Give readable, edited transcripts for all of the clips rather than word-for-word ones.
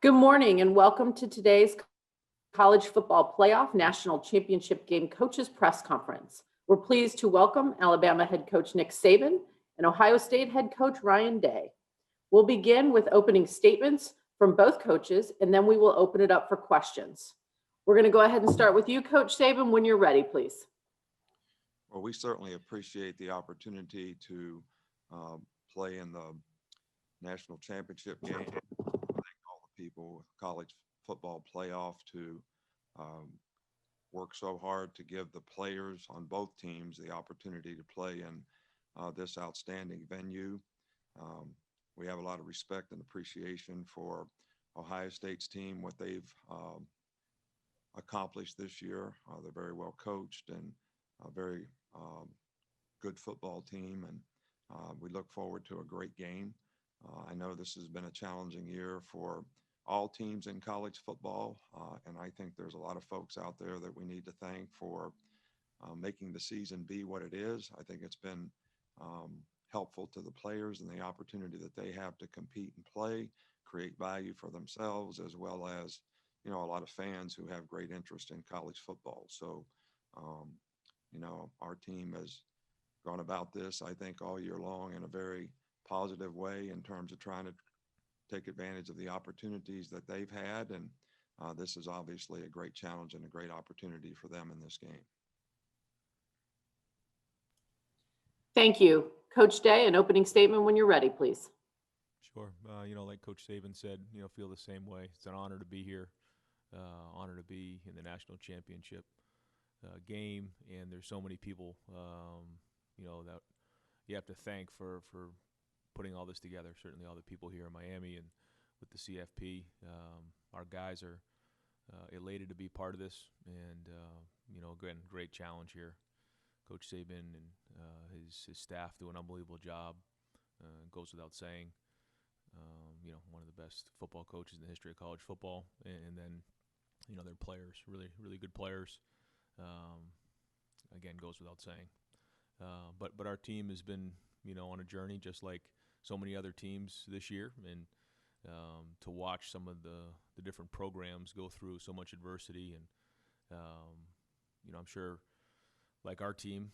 Good morning and welcome to today's College Football Playoff National Championship Game Coaches Press Conference. We're pleased to welcome Alabama head coach Nick Saban and Ohio State head coach Ryan Day. We'll begin with opening statements from both coaches, and then we will open it up for questions. We're going to go ahead and start with you, Coach Saban, when you're ready, please. Well, we certainly appreciate the opportunity to play in the national championship game. Thank all the people with college football playoff to work so hard to give the players on both teams the opportunity to play in this outstanding venue. We have a lot of respect and appreciation for Ohio State's team, what they've accomplished this year. They're very well coached and a very good football team, and we look forward to a great game. I know this has been a challenging year for all teams in college football, and I think there's a lot of folks out there that we need to thank for making the season be what it is. I think it's been helpful to the players and the opportunity that they have to compete and play, create value for themselves, as well as, a lot of fans who have great interest in college football. So, our team has gone about this, I think, all year long in a very positive way in terms of trying to take advantage of the opportunities that they've had. And this is obviously a great challenge and a great opportunity for them in this game. Thank you. Coach Day, an opening statement when you're ready, please. Sure. Like Coach Saban said, feel the same way. It's an honor to be here, honor to be in the national championship game. And there's so many people, that you have to thank for putting all this together. Certainly all the people here in Miami and with the CFP. Our guys are elated to be part of this. And, again, great challenge here. Coach Saban and his staff do an unbelievable job. Goes without saying. One of the best football coaches in the history of college football. And then, their players, really, really good players. Again, goes without saying. But our team has been, on a journey just like so many other teams this year. And to watch some of the different programs go through so much adversity. And, I'm sure like our team,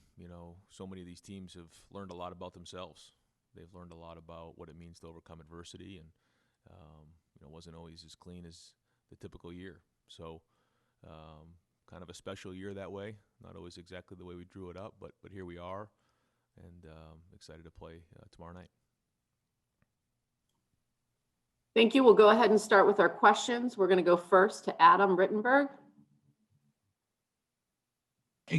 so many of these teams have learned a lot about themselves. They've learned a lot about what it means to overcome adversity, and it wasn't always as clean as the typical year. So, kind of a special year that way. Not always exactly the way we drew it up, but here we are, and excited to play tomorrow night. Thank you. We'll go ahead and start with our questions. We're going to go first to Adam Rittenberg.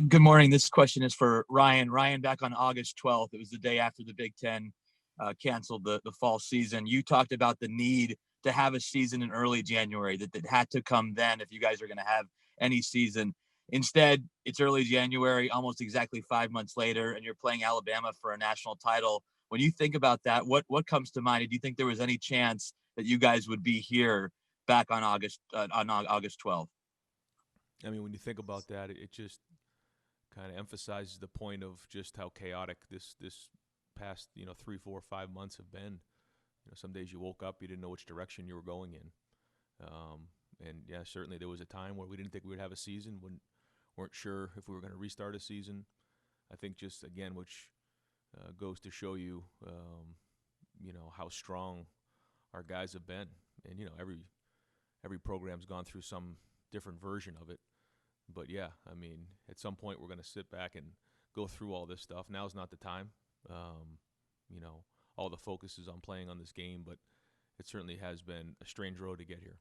Good morning. This question is for Ryan. Ryan, back on August 12th, it was the day after the Big Ten canceled the fall season. You talked about the need to have a season in early January, that had to come then if you guys are going to have any season. Instead, it's early January, almost exactly 5 months later, and you're playing Alabama for a national title. When you think about that, what comes to mind? Do you think there was any chance that you guys would be here back on August 12th? I mean, when you think about that, it just kind of emphasizes the point of just how chaotic this past 3, 4, 5 months have been. Some days you woke up, you didn't know which direction you were going in, and yeah, certainly there was a time where we didn't think we would have a season, weren't sure if we were going to restart a season. I think just again, which goes to show you, how strong our guys have been, and every program's gone through some different version of it. But yeah, I mean, at some point we're going to sit back and go through all this stuff. Now's not the time. All the focus is on playing on this game, but it certainly has been a strange road to get here.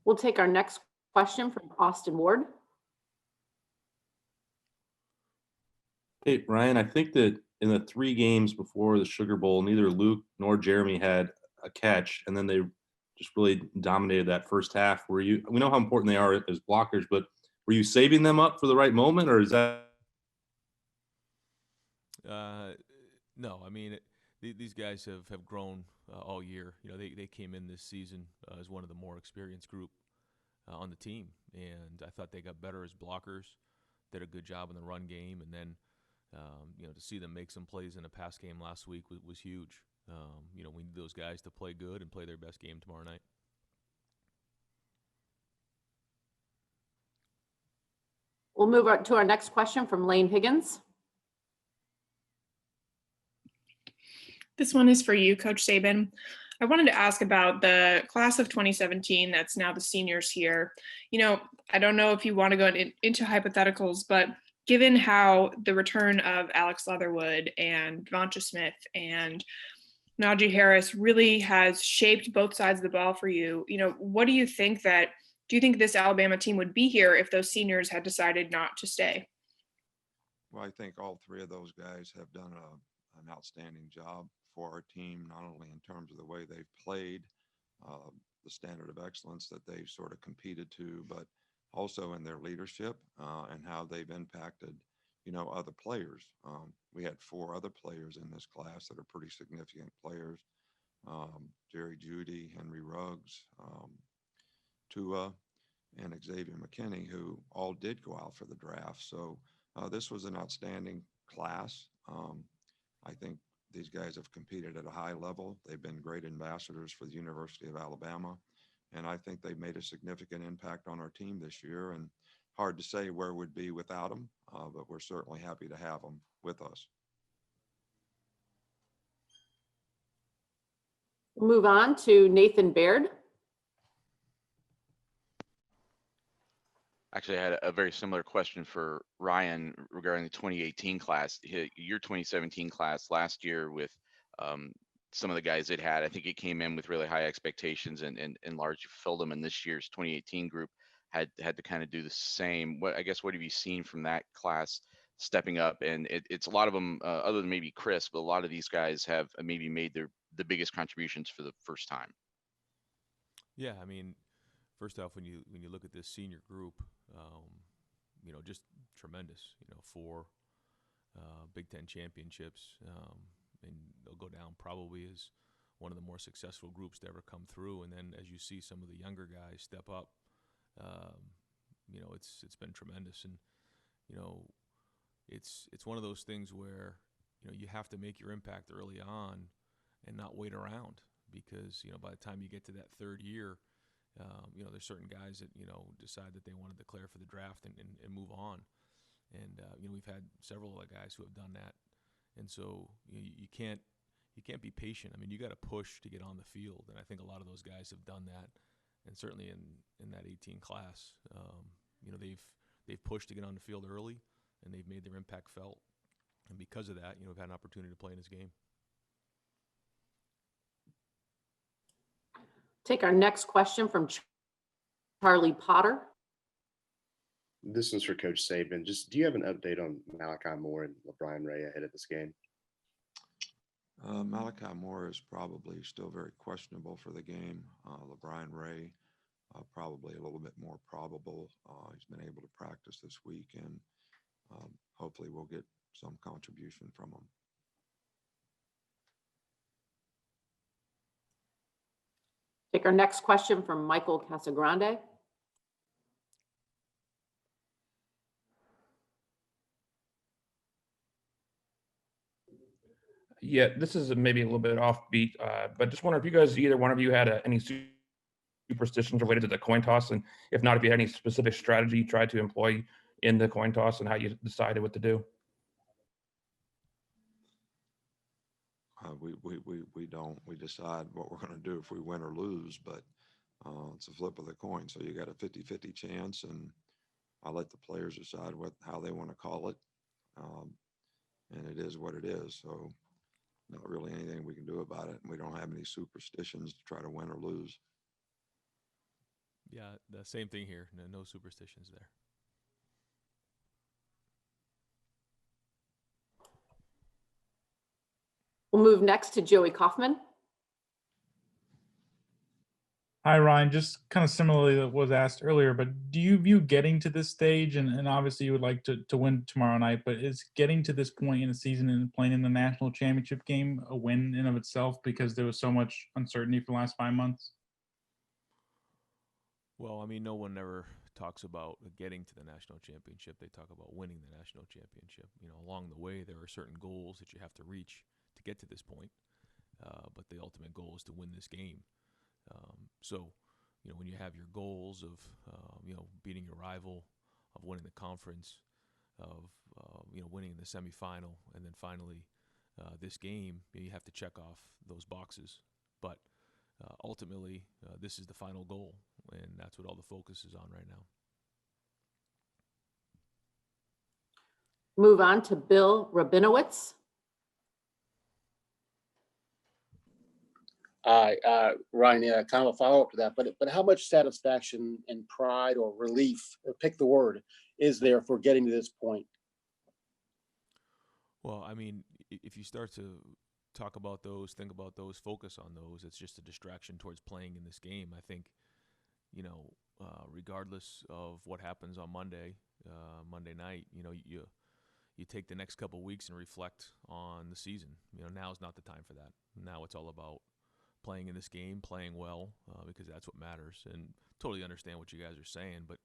We'll take our next question from Austin Ward. Hey, Ryan, I think that in the 3 games before the Sugar Bowl, neither Luke nor Jeremy had a catch, and then they just really dominated that first half. We know how important they are as blockers, but were you saving them up for the right moment, or is that? No, I mean, these guys have grown all year. They came in this season as one of the more experienced group on the team, and I thought they got better as blockers, did a good job in the run game, and then To see them make some plays in a pass game last week was huge. We need those guys to play good and play their best game tomorrow night. We'll move on to our next question from Laine Higgins. This one is for you, Coach Saban. I wanted to ask about the class of 2017 that's now the seniors here. I don't know if you want to go into hypotheticals, but given how the return of Alex Leatherwood and Devonta Smith and Najee Harris really has shaped both sides of the ball for you, what do you think this Alabama team would be here if those seniors had decided not to stay? Well, I think all three of those guys have done an outstanding job for our team, not only in terms of the way they've played, the standard of excellence that they've sort of competed to, but also in their leadership and how they've impacted, other players. We had 4 other players in this class that are pretty significant players. Jerry Jeudy, Henry Ruggs, Tua, and Xavier McKinney, who all did go out for the draft. So this was an outstanding class. I think these guys have competed at a high level. They've been great ambassadors for the University of Alabama. And I think they've made a significant impact on our team this year. And hard to say where we'd be without them, but we're certainly happy to have them with us. We'll move on to Nathan Baird. Actually, I had a very similar question for Ryan regarding the 2018 class. Your 2017 class last year with some of the guys it had, I think it came in with really high expectations and largely filled them. And this year's 2018 group had to kind of do the same. What have you seen from that class stepping up? And it's a lot of them, other than maybe Chris, but a lot of these guys have maybe made the biggest contributions for the first time. Yeah, I mean, first off, when you look at this senior group, just tremendous. 4 Big Ten championships, and they'll go down probably as one of the more successful groups to ever come through. And then as you see some of the younger guys step up, it's been tremendous. And it's one of those things where you have to make your impact early on and not wait around, because by the time you get to that 3rd year, there's certain guys that decide that they want to declare for the draft and move on. And we've had several other guys who have done that. And so you can't be patient. I mean, you got to push to get on the field, and I think a lot of those guys have done that. And certainly in that 18 class, they've pushed to get on the field early, and they've made their impact felt. And because of that, we've had an opportunity to play in this game. Take our next question from Charlie Potter. This one's for Coach Saban. Just, do you have an update on Malachi Moore and LeBron Ray ahead of this game? Malachi Moore is probably still very questionable for the game. LeBron Ray, probably a little bit more probable. He's been able to practice this week, and hopefully we'll get some contribution from him. Take our next question from Michael Casagrande. Yeah, this is maybe a little bit offbeat, but just wonder if you guys, either one of you, had any superstitions related to the coin toss, and if not, if you had any specific strategy you tried to employ in the coin toss and how you decided what to do. We don't. We decide what we're going to do if we win or lose, but it's a flip of the coin. So you got a 50-50 chance, and I let the players decide how they want to call it, and it is what it is. So not really anything we can do about it, and we don't have any superstitions to try to win or lose. Yeah, the same thing here. No superstitions there. We'll move next to Joey Kaufman. Hi, Ryan. Just kind of similarly that was asked earlier, but do you view getting to this stage, and obviously you would like to win tomorrow night, but is getting to this point in the season and playing in the national championship game a win in of itself because there was so much uncertainty for the last 5 months? Well, I mean, no one ever talks about getting to the national championship. They talk about winning the national championship. Along the way, there are certain goals that you have to reach to get to this point. But the ultimate goal is to win this game. So, when you have your goals of, beating your rival, of winning the conference, of, winning the semifinal, and then finally this game, you have to check off those boxes. But ultimately, this is the final goal, and that's what all the focus is on right now. Move on to Bill Rabinowitz. Ryan, yeah, kind of a follow-up to that, but how much satisfaction and pride or relief, pick the word, is there for getting to this point? Well, I mean, if you start to talk about those, think about those, focus on those, it's just a distraction towards playing in this game. I think, regardless of what happens on Monday night, you take the next couple of weeks and reflect on the season. Now's not the time for that. Now it's all about playing in this game, playing well, because that's what matters. And totally understand what you guys are saying, but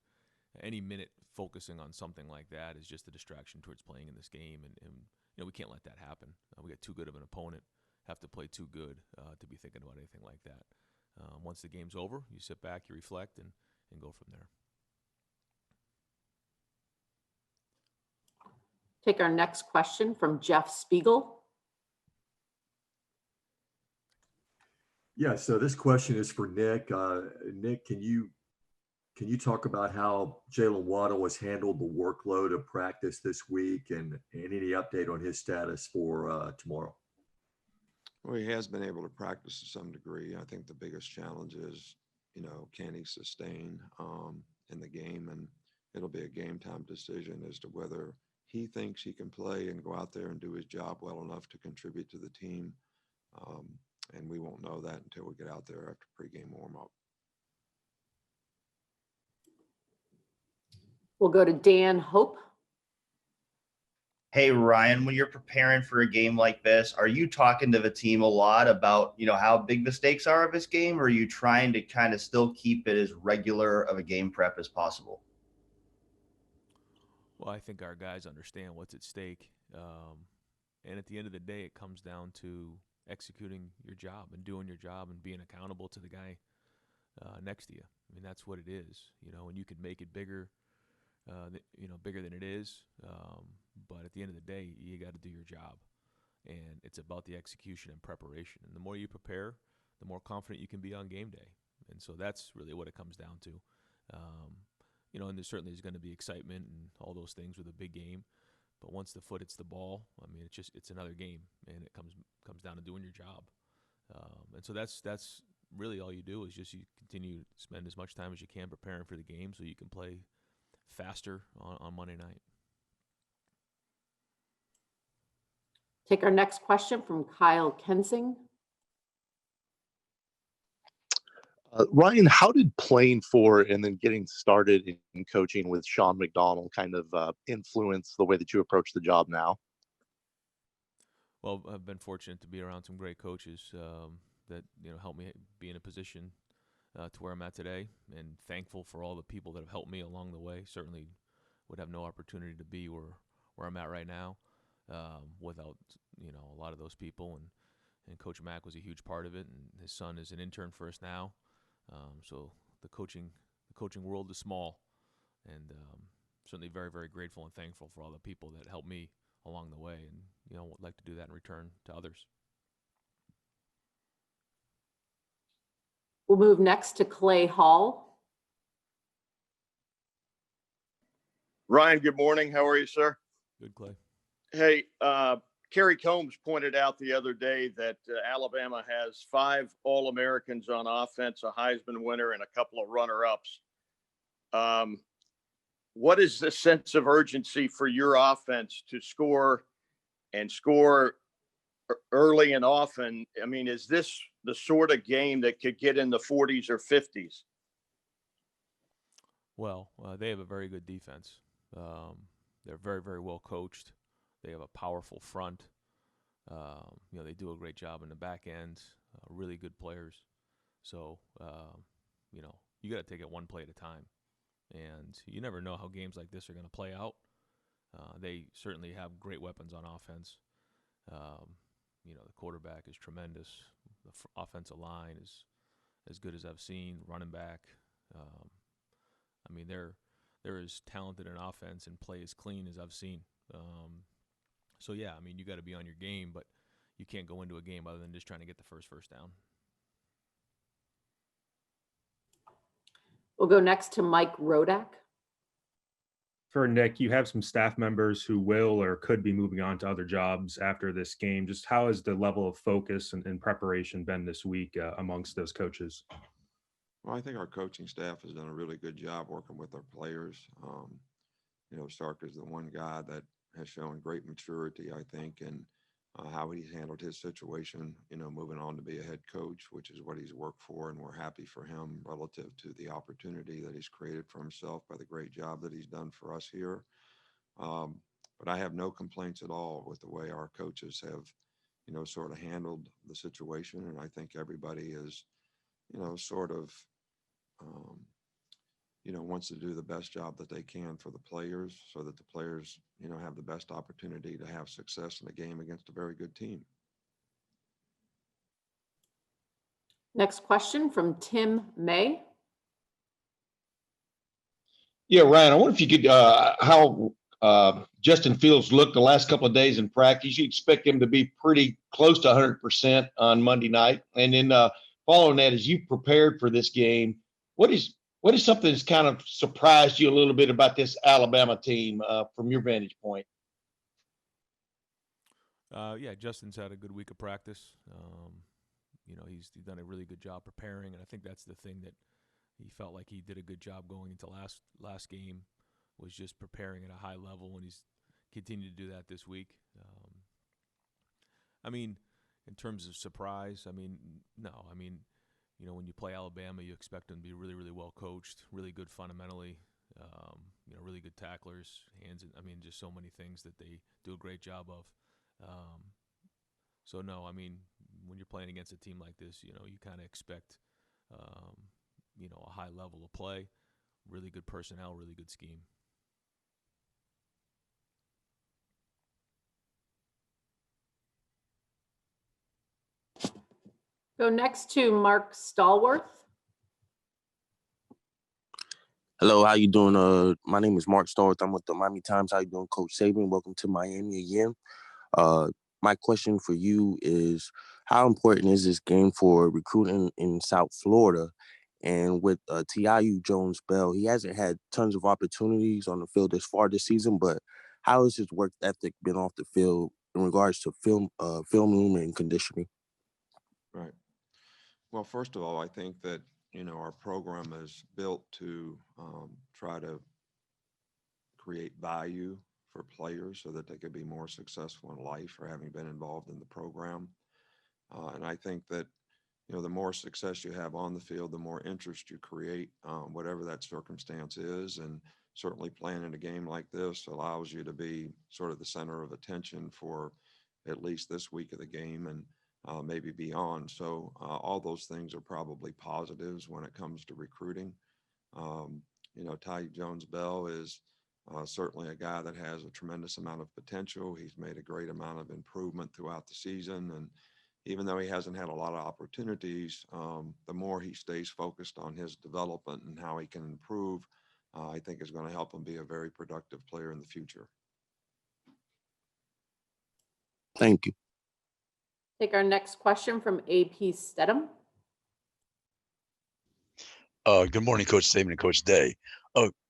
any minute focusing on something like that is just a distraction towards playing in this game. And we can't let that happen. We got too good of an opponent, have to play too good to be thinking about anything like that. Once the game's over, you sit back, you reflect, and go from there. Take our next question from Jeff Speegle. Yeah, so this question is for Nick. Nick, can you talk about how Jalen Waddle has handled the workload of practice this week and any update on his status for tomorrow? Well, he has been able to practice to some degree. I think the biggest challenge is, can he sustain in the game? And it'll be a game time decision as to whether he thinks he can play and go out there and do his job well enough to contribute to the team. And we won't know that until we get out there after pregame warm-up. We'll go to Dan Hope. Hey, Ryan, when you're preparing for a game like this, are you talking to the team a lot about, how big the stakes are of this game, or are you trying to kind of still keep it as regular of a game prep as possible? Well, I think our guys understand what's at stake. And at the end of the day, it comes down to executing your job and doing your job and being accountable to the guy next to you. I mean, that's what it is, and you can make it bigger, bigger than it is. But at the end of the day, you got to do your job, and it's about the execution and preparation. And the more you prepare, the more confident you can be on game day. And so that's really what it comes down to. And there certainly is going to be excitement and all those things with a big game. But once the foot hits the ball, I mean, it's another game, and it comes down to doing your job. And so that's really all you do is just you continue to spend as much time as you can preparing for the game so you can play faster on Monday night. Take our next question from Kyle Kensing. Ryan, how did playing for and then getting started in coaching with Sean McDonald kind of influence the way that you approach the job now? Well, I've been fortunate to be around some great coaches that helped me be in a position to where I'm at today, and thankful for all the people that have helped me along the way. Certainly would have no opportunity to be where I'm at right now without a lot of those people, and Coach Mack was a huge part of it, and his son is an intern for us now. So the coaching world is small, and certainly very, very grateful and thankful for all the people that helped me along the way, and would like to do that in return to others. We'll move next to Clay Hall. Ryan, good morning. How are you, sir? Good, Clay. Hey, Kerry Combs pointed out the other day that Alabama has 5 All-Americans on offense, a Heisman winner, and a couple of runner-ups. What is the sense of urgency for your offense to score and score early and often? I mean, is this the sort of game that could get in the 40s or 50s? Well, they have a very good defense. They're very, very well coached. They have a powerful front. They do a great job in the back end. Really good players. So, you got to take it one play at a time. and you never know how games like this are going to play out. They certainly have great weapons on offense. You know, the quarterback is tremendous. The offensive line is as good as I've seen. Running back, I mean, they're as talented in offense and play as clean as I've seen. So yeah, I mean, you got to be on your game, but you can't go into a game other than just trying to get the first down. We'll go next to Mike Rodak. For Nick, you have some staff members who will or could be moving on to other jobs after this game. Just how has the level of focus and preparation been this week amongst those coaches? Well, I think our coaching staff has done a really good job working with our players. You know, Stark is the one guy that has shown great maturity, I think, in how he's handled his situation, you know, moving on to be a head coach, which is what he's worked for. And we're happy for him relative to the opportunity that he's created for himself by the great job that he's done for us here. But I have no complaints at all with the way our coaches have, you know, sort of handled the situation. And I think everybody is, you know, sort of, you know, wants to do the best job that they can for the players so that the players, you know, have the best opportunity to have success in a game against a very good team. Next question from Tim May. Yeah, Ryan, I wonder if you could, how Justin Fields looked the last couple of days in practice. You expect him to be pretty close to 100% on Monday night. And then following that, as you prepared for this game, what is something that's kind of surprised you a little bit about this Alabama team from your vantage point? Yeah, Justin's had a good week of practice. You know, he's done a really good job preparing, and I think that's the thing that he felt like he did a good job going into last game, was just preparing at a high level, and he's continued to do that this week. I mean, in terms of surprise, I mean, no. I mean, you know, when you play Alabama, you expect them to be really, really well coached, really good fundamentally, you know, really good tacklers, hands. I mean, just so many things that they do a great job of. So no, I mean, when you're playing against a team like this, you know, you kind of expect, you know, a high level of play, really good personnel, really good scheme. Go next to Mark Stallworth. Hello, how you doing? My name is Mark Stallworth. I'm with the Miami Times. How you doing, Coach Saban? Welcome to Miami again. My question for you is, how important is this game for recruiting in South Florida? And with T.I.U. Jones-Bell, he hasn't had tons of opportunities on the field this far this season, but how has his work ethic been off the field in regards to film room and conditioning? Right. Well, first of all, I think that, you know, our program is built to try to create value for players so that they could be more successful in life for having been involved in the program. And I think that, you know, the more success you have on the field, the more interest you create, whatever that circumstance is. And certainly playing in a game like this allows you to be sort of the center of attention for at least this week of the game and maybe beyond. So all those things are probably positives when it comes to recruiting. You know, Ty Jones-Bell is certainly a guy that has a tremendous amount of potential. He's made a great amount of improvement throughout the season. And even though he hasn't had a lot of opportunities, the more he stays focused on his development and how he can improve, I think is going to help him be a very productive player in the future. Thank you. Take our next question from AP Steadham. Good morning, Coach Saban and Coach Day.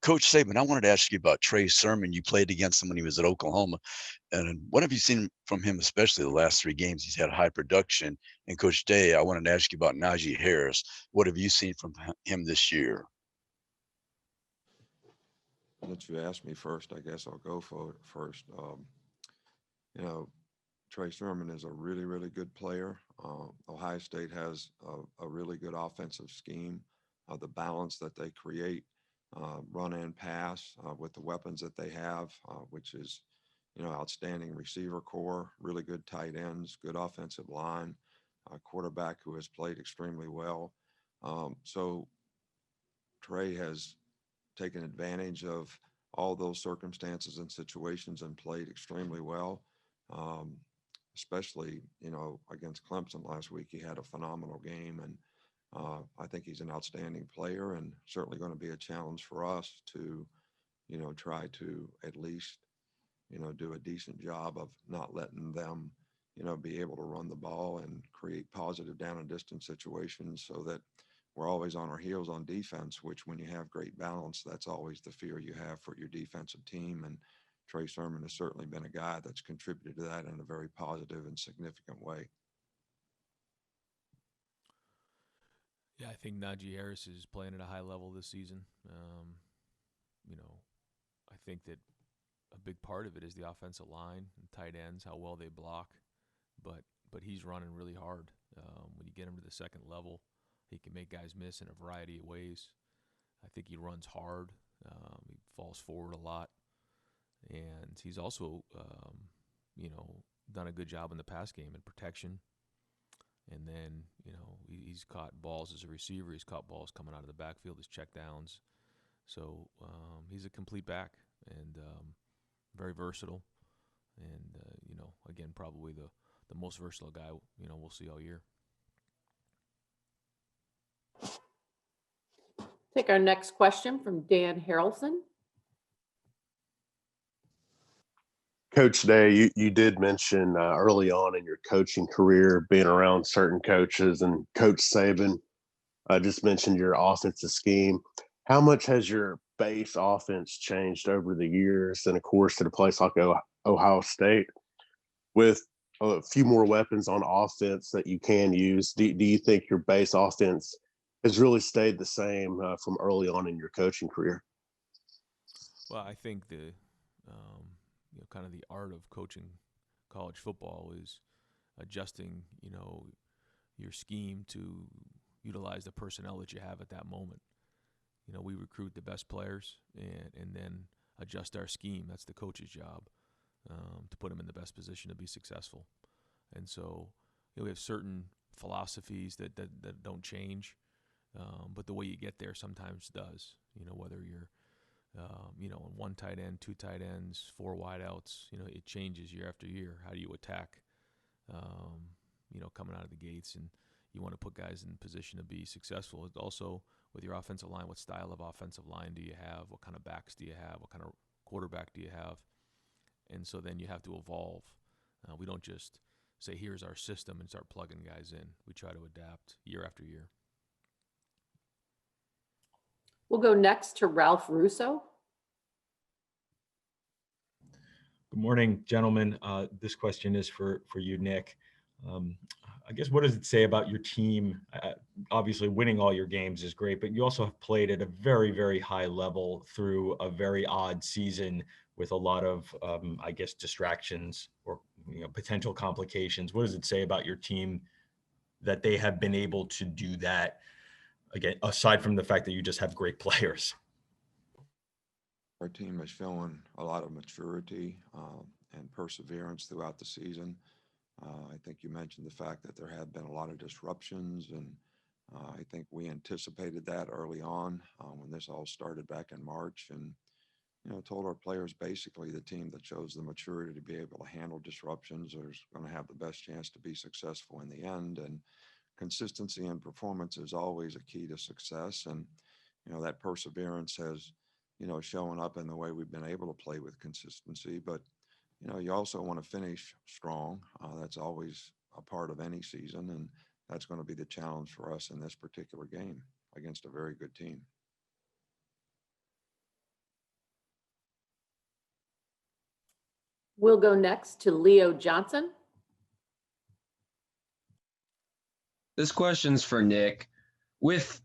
Coach Saban, I wanted to ask you about Trey Sermon. You played against him when he was at Oklahoma. And what have you seen from him, especially the last 3 games? He's had high production. And Coach Day, I wanted to ask you about Najee Harris. What have you seen from him this year? I'll let you ask me first. I guess I'll go for it first. You know, Trey Sermon is a really, really good player. Ohio State has a really good offensive scheme. The balance that they create, run and pass with the weapons that they have, which is, you know, outstanding receiver core, really good tight ends, good offensive line, quarterback who has played extremely well. So Trey has taken advantage of all those circumstances and situations and played extremely well. Especially, against Clemson last week, he had a phenomenal game, and I think he's an outstanding player and certainly going to be a challenge for us to, try to at least, do a decent job of not letting them, be able to run the ball and create positive down and distance situations so that we're always on our heels on defense, which when you have great balance, that's always the fear you have for your defensive team. And Trey Sermon has certainly been a guy that's contributed to that in a very positive and significant way. Yeah, I think Najee Harris is playing at a high level this season. I think that a big part of it is the offensive line and tight ends, how well they block. But he's running really hard. When you get him to the second level, he can make guys miss in a variety of ways. I think he runs hard. He falls forward a lot. And he's also, done a good job in the pass game and protection. And then, he's caught balls as a receiver. He's caught balls coming out of the backfield as check downs. So he's a complete back and very versatile. And, again, probably the most versatile guy, we'll see all year. Take our next question from Dan Harralson. Coach Day, you did mention early on in your coaching career being around certain coaches, and Coach Saban just mentioned your offensive scheme. How much has your base offense changed over the years? And of course, at a place like Ohio State, with a few more weapons on offense that you can use, do you think your base offense has really stayed the same from early on in your coaching career? Well, I think the kind of the art of coaching college football is adjusting, your scheme to utilize the personnel that you have at that moment. We recruit the best players and then adjust our scheme. That's the coach's job, to put them in the best position to be successful. And so we have certain philosophies that don't change, but the way you get there sometimes does. Whether you're one tight end, two tight ends, four wideouts, it changes year after year. How do you attack, coming out of the gates? And you want to put guys in position to be successful. It's also with your offensive line, what style of offensive line do you have? What kind of backs do you have? What kind of quarterback do you have? And so then you have to evolve. We don't just say, here's our system and start plugging guys in. We try to adapt year after year. We'll go next to Ralph Russo. Good morning, gentlemen. This question is for you, Nick. I guess, what does it say about your team? Obviously, winning all your games is great, but you also have played at a very, very high level through a very odd season with a lot of, distractions or potential complications. What does it say about your team that they have been able to do that? Again, aside from the fact that you just have great players. Our team has shown a lot of maturity and perseverance throughout the season. I think you mentioned the fact that there have been a lot of disruptions, and I think we anticipated that early on when this all started back in March, and told our players basically the team that shows the maturity to be able to handle disruptions is going to have the best chance to be successful in the end. And consistency and performance is always a key to success, and that perseverance has showing up in the way we've been able to play with consistency. But you also want to finish strong. That's always a part of any season, and that's going to be the challenge for us in this particular game against a very good team. We'll go next to Leo Johnson. This question's for Nick. With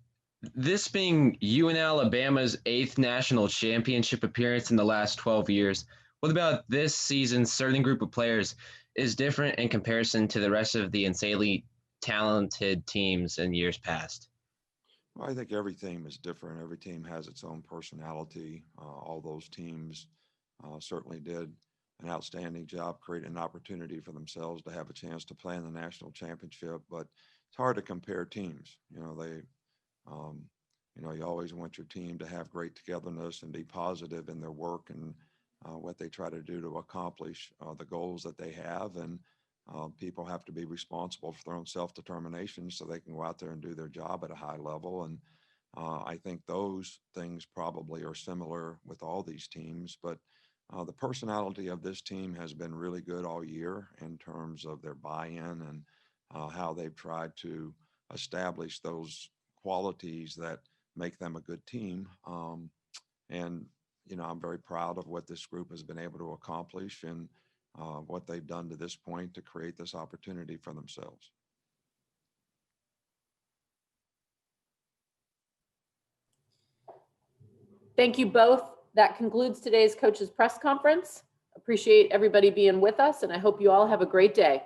this being you and Alabama's 8th national championship appearance in the last 12 years, what about this season's certain group of players is different in comparison to the rest of the insanely talented teams in years past? Well, I think every team is different. Every team has its own personality. All those teams certainly did an outstanding job creating an opportunity for themselves to have a chance to play in the national championship. But it's hard to compare teams. You know, you always want your team to have great togetherness and be positive in their work and what they try to do to accomplish the goals that they have. And people have to be responsible for their own self-determination so they can go out there and do their job at a high level. And I think those things probably are similar with all these teams, but the personality of this team has been really good all year in terms of their buy-in and how they've tried to establish those qualities that make them a good team. And, you know, I'm very proud of what this group has been able to accomplish and what they've done to this point to create this opportunity for themselves. Thank you both. That concludes today's coaches press conference. Appreciate everybody being with us, and I hope you all have a great day.